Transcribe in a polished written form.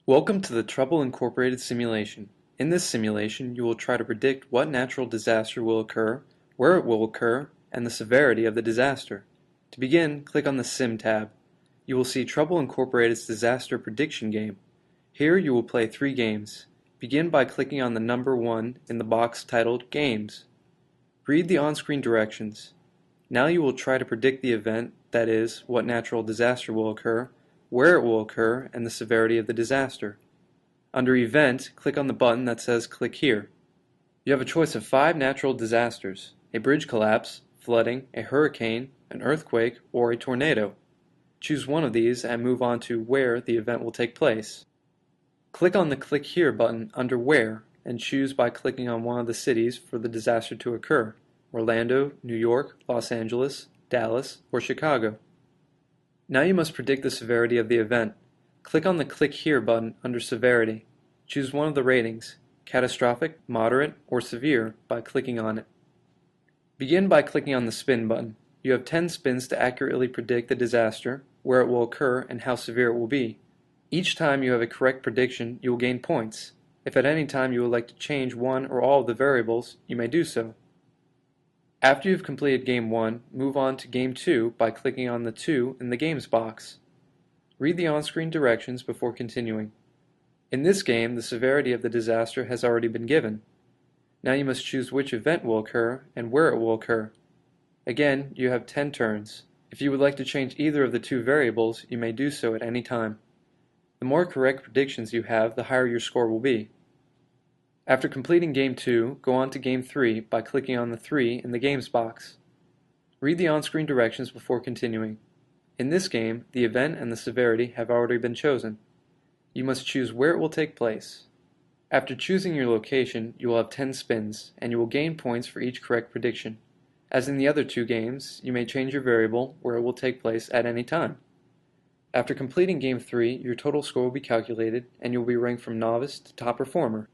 Welcome to the Trouble Incorporated simulation. In this simulation, you will try to predict what natural disaster will occur, where it will occur, and the severity of the disaster. To begin, click on the Sim tab. You will see Trouble Incorporated's disaster prediction game. Here you will play 3 games. Begin by clicking on the number 1 in the box titled Games. Read the on-screen directions. Now you will try to predict the event, that is, what natural disaster will occur, where it will occur, and the severity of the disaster. Under Event, click on the button that says Click Here. You have a choice of 5 natural disasters: a bridge collapse, flooding, a hurricane, an earthquake, or a tornado. Choose one of these and move on to where the event will take place. Click on the Click Here button under Where and choose by clicking on one of the cities for the disaster to occur: Orlando, New York, Los Angeles, Dallas, or Chicago. Now you must predict the severity of the event. Click on the Click Here button under Severity. Choose one of the ratings: catastrophic, moderate, or severe by clicking on it. Begin by clicking on the Spin button. You have 10 spins to accurately predict the disaster, where it will occur, and how severe it will be. Each time you have a correct prediction, you will gain points. If at any time you would like to change one or all of the variables, you may do so. After you've completed Game 1, move on to Game 2 by clicking on the 2 in the Games box. Read the on-screen directions before continuing. In this game, the severity of the disaster has already been given. Now you must choose which event will occur and where it will occur. Again, you have 10 turns. If you would like to change either of the 2 variables, you may do so at any time. The more correct predictions you have, the higher your score will be. After completing Game 2, go on to Game 3 by clicking on the 3 in the Games box. Read the on-screen directions before continuing. In this game, the event and the severity have already been chosen. You must choose where it will take place. After choosing your location, you will have 10 spins, and you will gain points for each correct prediction. As in the other 2 games, you may change your variable where it will take place at any time. After completing Game 3, your total score will be calculated, and you will be ranked from novice to top performer.